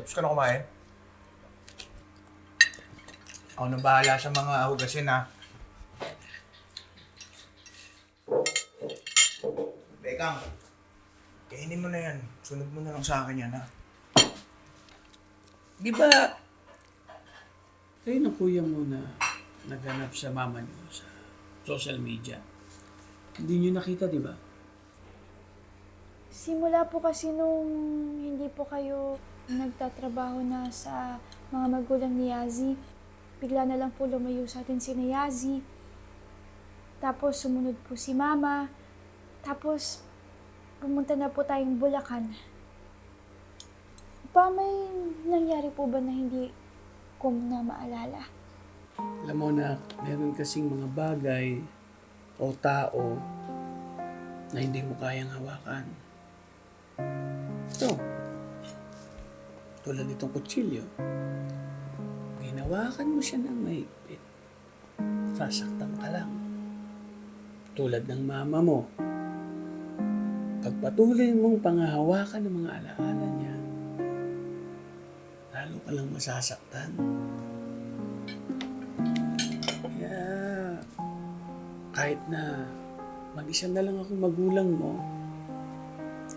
Tapos ka na kumain? Ako nang bahala sa mga hugasin, ha? Bekang, kainin mo na yan. Sunod mo na lang sa akin yan, ha? Di ba, kayo ng kuya mo na naghanap sa mama niyo sa social media? Hindi niyo nakita, di ba? Simula po kasi nung hindi po kayo nagtatrabaho na sa mga magulang ni Yazi, bigla na lang po lumayo sa atin si Yazi. Tapos sumunod po si Mama. Tapos pumunta na po tayong Bulacan. May nangyari po ba na hindi ko na maalala? Alam mo na, meron kasing mga bagay o tao na hindi mo kayang hawakan. Ito, tulad nitong kutsilyo. Hinawakan mo siya ng mahigpit, sasaktan ka lang. Tulad ng mama mo, pagpatuloy mong pangahawakan ng mga alaala niya, lalo ka lang masasaktan. Kaya, kahit na mag-isa na lang akong magulang mo,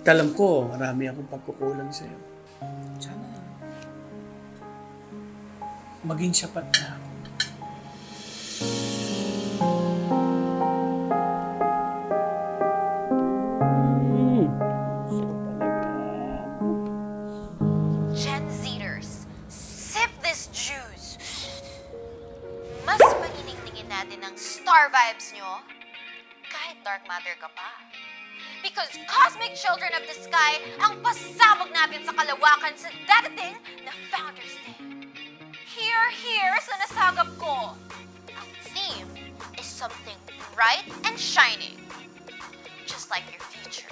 alam ko, marami akong pagkukulang sa'yo. Sana, maging sapat na ako. Gen Zers, sip this juice. Mas paniningtingin natin ang star vibes nyo kahit dark matter ka pa. Because cosmic children of the sky ang pasabog natin sa kalawakan sa dadating na Founders Day. Here sa nasagap ko. Ang theme is something bright and shining. Just like your future.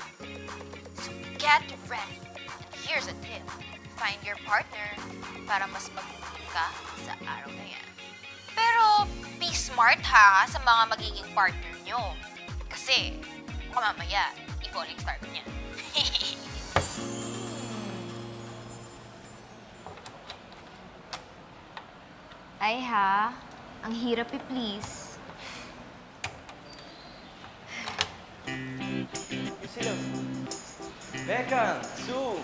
So get ready. And here's a tip. Find your partner para mas magbubuli ka sa araw na yan. Pero be smart ha sa mga magiging partner nyo. Kasi baka mamaya, ikaw na yung start niya. Ay ha, ang hirap i-please. Sino? Becca! Sue!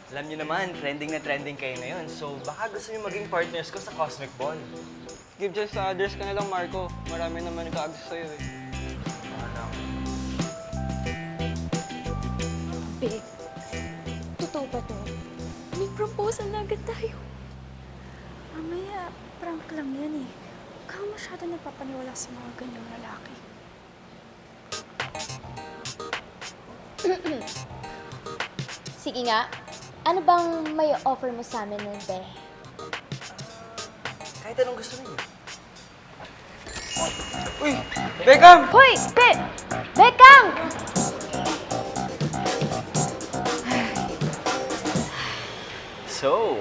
Alam niyo naman, trending na trending kayo ngayon. So, baka gusto niyo maging partners ko sa Cosmic Ball. Give just sa others ka na lang, Marco. Marami naman nagkakagusto sa'yo eh. Big, totoo ba to? May proposal na agad tayo. Mamaya, prank lang yan eh. Huwag kang masyado napapaniwala sa mga ganyang lalaki. Sige nga, ano bang may offer mo sa amin nun, Be? Kahit anong gusto niyo. Uy! Beckham! Hoy! Bekang! So,